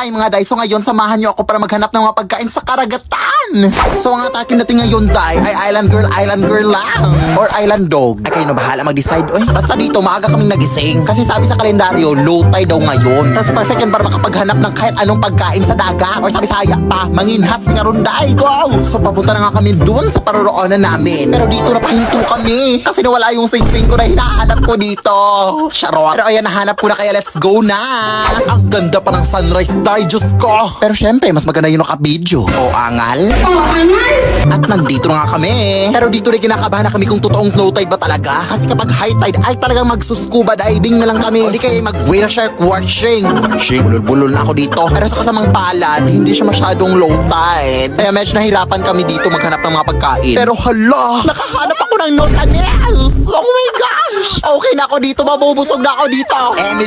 Hi mga day, so ngayon samahan niyo ako para maghanap ng mga pagkain sa karagatan. So ang atake natin ngayon day ay island girl lang. Or island dog. Ay kayo na bahala mag-decide. Oy, basta dito maaga kaming nagising. Kasi sabi sa kalendaryo, low tide daw ngayon. Tapos perfect yan para makapaghanap ng kahit anong pagkain sa dagat. Or sabi saya pa, manginhas nga ron day. Go! So papunta na nga kami dun sa paroroonan namin. Pero dito napahinto kami. Kasi nawala yung sing-sing ko na hinahanap ko dito. Charot. Pero ayan, nahanap ko na kaya let's go na. Ang ganda pa ng sunrise day, Diyos ko. Pero syempre, mas maganda yung naka-video. O angal? At nandito na nga kami. Pero dito rin kinakabahan na kami kung totoong low tide ba talaga. Kasi kapag high tide ay talagang magsuscuba diving na lang kami. O di kaya mag-whale shark watching. Bulol-bulol na ako dito. Pero sa kasamang palad, hindi siya masyadong low tide. Kaya medyo nahirapan kami dito maghanap ng mga pagkain. Pero hala, nakahanap ako ng notanes. Oh my gosh! Okay na ako dito, mabubusog na ako dito.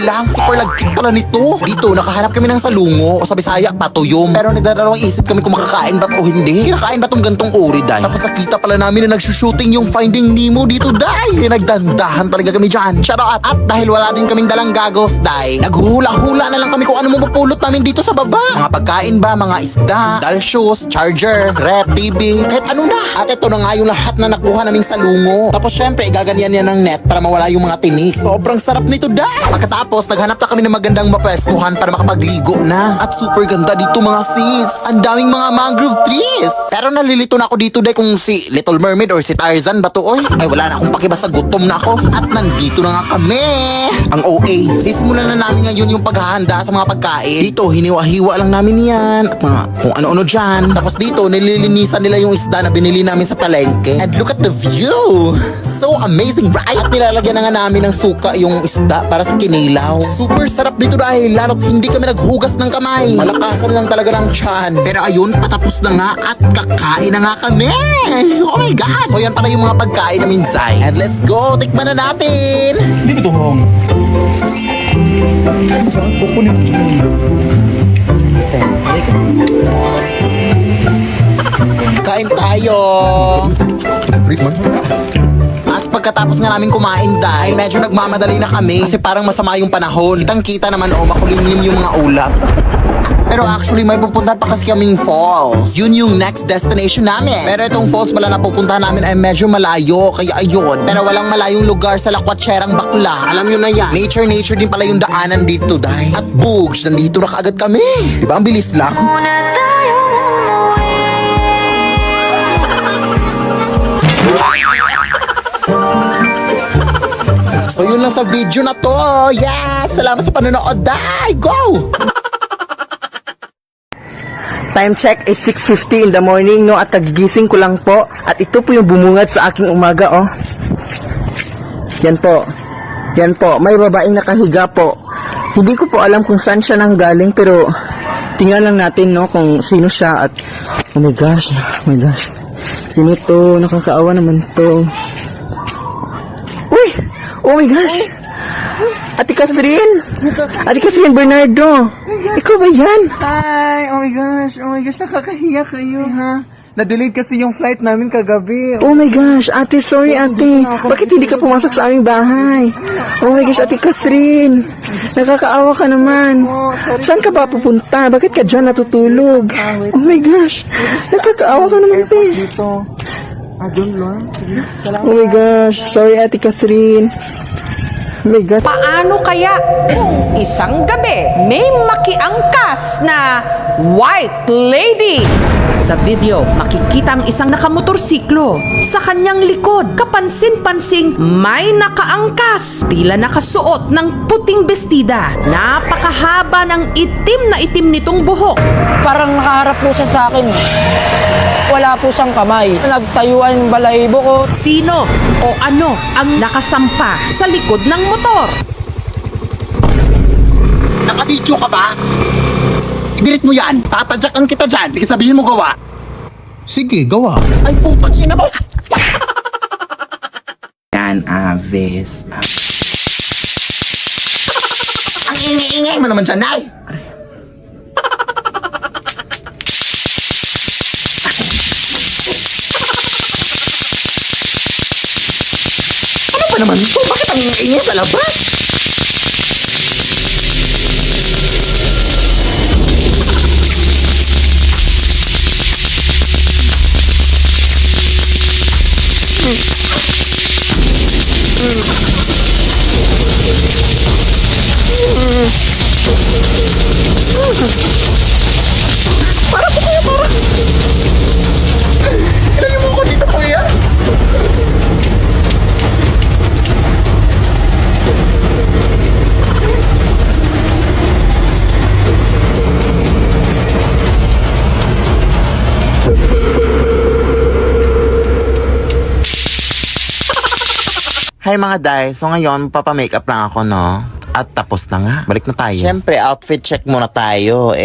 Lang, super lagkit pala nito. Dito, nakahanap kami ng salungo o sa Bisaya, patuyom. Pero nagdadalawang isip kami kung makakain ba o hindi. Kinakain ba tong gantong uri, day? Tapos nakita pala namin na nagsushooting yung Finding Nemo dito, day. Kaya nagdandahan talaga kami dyan. Charot! At dahil wala din kaming dalang goggles, day, naghula-hula na lang kami kung ano mapupulot namin dito sa baba. Mga pagkain ba, mga isda, dal shoes, charger, rep, TV, kahit ano na. At ito na nga yung lahat na nakuha naming salungo. Tapos syempre, igaganyan yan ng net para mawala yung mga tinik. Sobrang sarap nito, day. Pagkatapos, naghanap na kami ng magandang mapwestuhan para makapagligo na. At super ganda dito mga sis. Ang daming mga mangrove trees. Pero nalilito na ako dito day kung si Little Mermaid or si Tarzan ba to oy. Ay wala na akong pakibasa, gutom na ako. At nandito na nga kami. Ang OA. Sisimulan na namin ngayon yung paghahanda sa mga pagkain. Dito, hiniwa-hiwa lang namin yan. At mga kung ano-ano dyan. Tapos dito, nililinisan nila yung isda na binili namin sa palengke. And look at the view. So amazing, right? At nilalagyan na nga namin ng suka yung isda para sa kinilaw. Super sarap dito dahil lalo't hindi kami naghugas ng kamay. Malakasan lang talaga ng tiyan. Pero ayun, patapos na nga at kakain na nga kami. Oh my God! So yan pala yung mga pagkain namin, Zay. And let's go! Tikman na natin! Hindi ba ito hong? Saan kukunin? Kain tayo! At pagkatapos nga namin kumain dahil medyo nagmamadali na kami kasi parang masama yung panahon. Kitang-kita naman makulimlim yung mga ulap. Pero actually may pupuntahan pa kasi kaming falls. Yun yung next destination namin. Pero itong falls pala na pupuntahan namin ay medyo malayo. Kaya ayun. Pero walang malayong lugar sa Lakwatserang Bakla. Alam nyo na yan. Nature din pala yung daanan dito dahil. At bugs, nandito na kaagad kami. Diba ang bilis lang? So yun lang sa video na to. Yes! Salamat sa panonood. Day! Go! Time check is 6:50 in the morning, no? At kagigising ko lang po. At ito po yung bumungad sa aking umaga, oh. Yan po. Yan po. May babaeng nakahiga po. Hindi ko po alam kung saan siya nanggaling, pero tingnan lang natin, no? Kung sino siya at... Oh my gosh. Oh my gosh. Sino to? Nakakaawa naman to. Uy! Oh my gosh! Ate Catherine! Ate Catherine Bernardo! Ikaw ba yan? Hi! Oh my gosh, nakakahiya kayo, ha? Na-delayed kasi yung flight namin kagabi. Oh my gosh, ate, sorry ate. Bakit hindi ka pumasok sa aming bahay? Oh my gosh, ate Catherine. Nakakaawa ka naman. Saan ka ba pupunta? Bakit ka dyan natutulog? Oh my gosh, nakakaawa ka naman, te. Dito. Doon lang. Sige, salamat. Oh my gosh, sorry ate Catherine. Oh my God. Paano kaya isang gabi may makiangkas na white lady? Sa video, makikita ang isang nakamotorsiklo. Sa kanyang likod, kapansin-pansing may nakaangkas. Tila nakasuot ng puting bestida. Napakahaba ng itim nitong buhok. Parang nakaharap po siya sa akin. Wala po siyang kamay. Nagtayuan yung balahibo ko. Sino o ano ang nakasampa sa likod ng motor? Nakabidyo ka ba? I-delete mo yan. Tatadyakan kita dyan. Sige sabihin mo gawa. Sige, gawa. Ay, putang ina mo. Yan, Aves. Ang ingay-ingay mo naman dyan, Nay. Ano ba naman ito? Bakit ang ingay-ingay sa labas? Hi mga day, so ngayon papamakeup lang ako no? At tapos na nga, balik na tayo. Siyempre, outfit check muna tayo.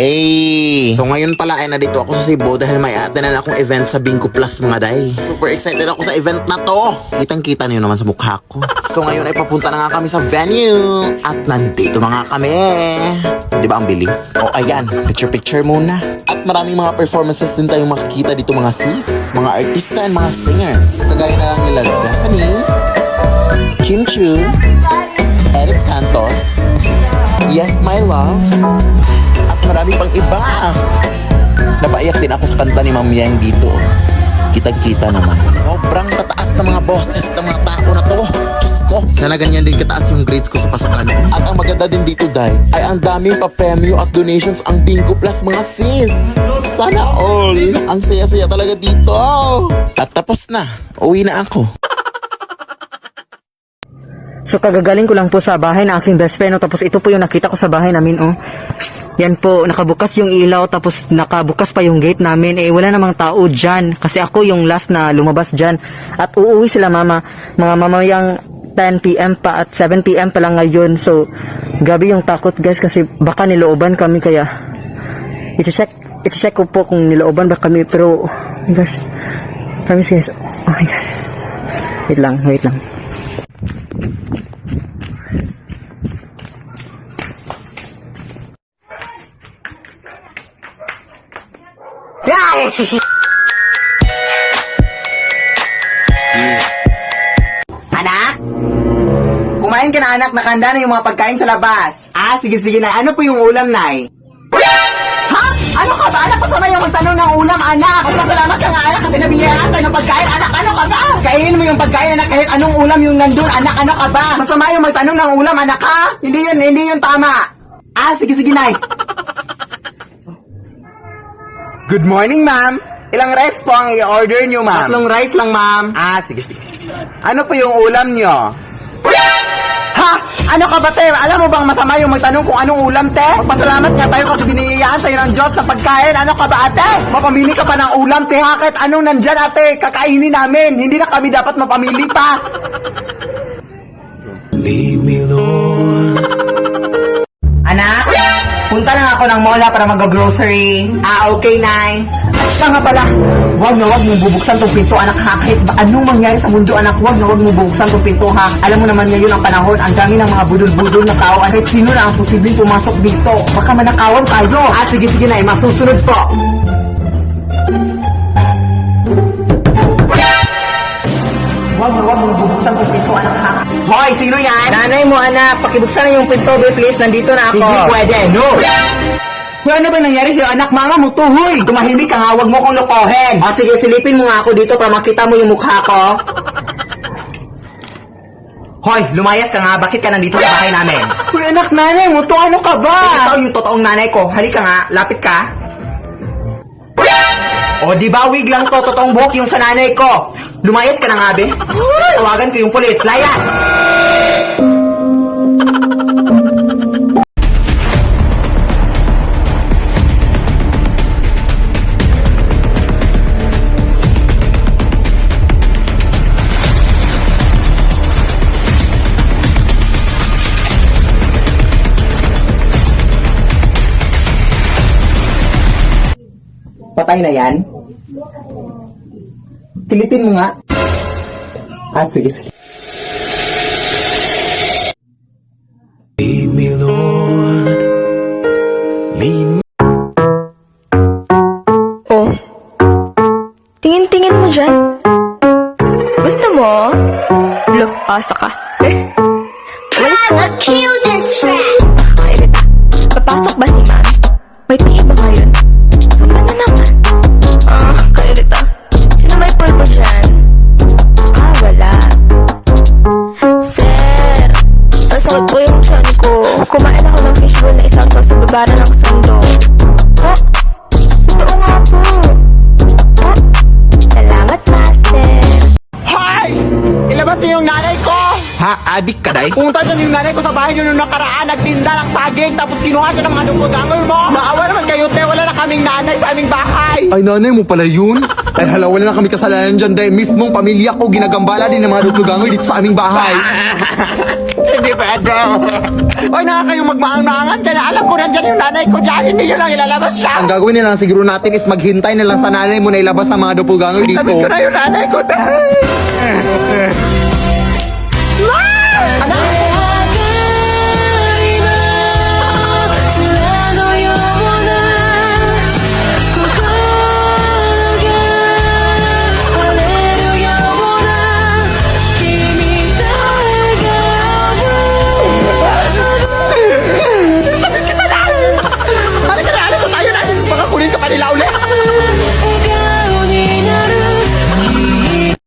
So ngayon pala ay nandito ako sa Cebu dahil may atinan akong event sa Bingo Plus mga day. Super excited ako sa event na to. Kitang-kita niyo naman sa mukha ko. So ngayon ay papunta na nga kami sa venue. At nandito na nga kami. Di ba ang bilis? O ayan, picture-picture muna. At maraming mga performances din tayong makikita dito mga sis, mga artista and mga singers. Kagaya na lang nila Stephanie, Kim Chu, Eric Santos, Yes My Love, at marami pang iba. Napaiyak din ako sa kanta ni Ma'am Yang dito. Kitang-kita naman. Sobrang tataas ng mga boses ng mga tao na to. Diyos ko. Sana ganyan din kataas yung grades ko sa pasakan. At ang maganda din dito, Day, ay ang daming pa-premyo at donations ang Bingo Plus mga sis. Sana all. Ang saya-saya talaga dito. At tapos na. Uwi na ako. So kagagaling ko lang po sa bahay ng aking best friend, tapos ito po yung nakita ko sa bahay namin, Yan po, nakabukas yung ilaw, tapos nakabukas pa yung gate namin. Wala namang tao dyan, kasi ako yung last na lumabas dyan. At uuwi sila mga mamayang 10 p.m. pa at 7 p.m. pa lang ngayon. So, gabi yung takot guys, kasi baka nilooban kami, kaya iti-check ko po kung nilooban ba kami, pero, oh my gosh, promise guys, oh my god. Wait lang. Anak? Kumain ka na anak, nakahanda na yung mga pagkain sa labas. Sige na. Ano po yung ulam, Nay? Ha? Ano ka ba? Anak, masama yung magtanong ng ulam, anak. Magpasalamat ka nga, anak, kasi nabigyan tayo ng pagkain. Anak, ano ka ba? Kainin mo yung pagkain, anak, kahit anong ulam yung nandun. Anak, ano ka ba? Masama yung magtanong ng ulam, anak, ha? Hindi yun tama. Sige, Nay. Good morning, ma'am. Ilang rice po ang i-order nyo, ma'am? 3 rice lang, ma'am. Sige. Ano po yung ulam nyo? Ha? Ano ka ba, te? Alam mo bang masama yung magtanong kung anong ulam, te? Magpasalamat nga tayo kasi biniyayaan tayo ng Diyos sa pagkain. Ano ka ba, ate? Mapamili ka pa ng ulam, te, ha? Kahit anong nandyan, ate, kakainin namin. Hindi na kami dapat mapamili pa. Lead me, Lord. Anak, punta lang ako ng mall para mag-grocery. Okay, Nay. At siya nga pala, wag mong bubuksan tong pinto, anak, ha? Kahit ba anong mangyari sa mundo, anak, wag mong bubuksan tong pinto, ha? Alam mo naman ngayon ang panahon, ang dami ng mga budol-budol na tao, at sino na ang posibleng pumasok dito? Baka manakawan tayo. Sige, Nay, masusunod po. Wag mong bubuksan tong pinto, anak, ha? Hoy, sino yan? Nanay mo, anak. Pakibuksan na yung pinto, please. Nandito na ako. Hindi pwede, no. Hoy, ano ba nangyari sa'yo, anak? Mama mo to, hoy. Tumahimik ka nga, wag mo kong lokohin. Sige, silipin mo nga ako dito para makita mo yung mukha ko. Hoy, lumayas ka nga. Bakit ka nandito sa bahay namin? Hoy, anak, nanay mo to. Ano ka ba? Ikaw yung totoong nanay ko. Halika nga, lapit ka. Di ba, wig lang to. Totoong buhok yung sa nanay ko. Lumayas ka na nga, be. Tawagan ko yung pulis. Layas! Patay na yan? Kilipin mo nga. Sige. Lead me, Lord. Lead me. Tingin-tingin mo dyan. Gusto mo? Look, asa ka. Kill this track. Kairita, papasok ba si ma'am? May tingin ba ngayon? Sumpa na naman. Kairita. Sino may pulpo dyan? Wala. Sir, nasakit po yung tiyan ko. Kumain ako ng fishbowl na isang sauce sa babara ng sando. Totoo nga po. Salamat, master. Hoy! Ilabas niyo yung nanay ko! Adik ka, Day? Pumunta dyan yung nanay ko sa bahay niyo nung nakaraan, nagtinda ng saging, tapos kinuha siya ng mga dumpagangol mo. Maawa naman kayo, te, wala na kaming nanay sa aming bahay. Ay, nanay mo pala yun? Ay hala, wala na kami kasalanan dyan dahil mismong pamilya ko ginagambala din ng mga dutlugangoy dito sa aming bahay. Hindi pwede. Oy, na kayong magmaang-maangan dyan. Alam ko na dyan yung nanay ko dyan. Hindi nyo lang ilalabas siya. Ang gagawin nila siguro natin is maghintay na lang sa nanay mo na ilabas ang mga doppelganger dito. Sabi ko na yung nanay ko dyan. Anak! Baka kunin ka pa nila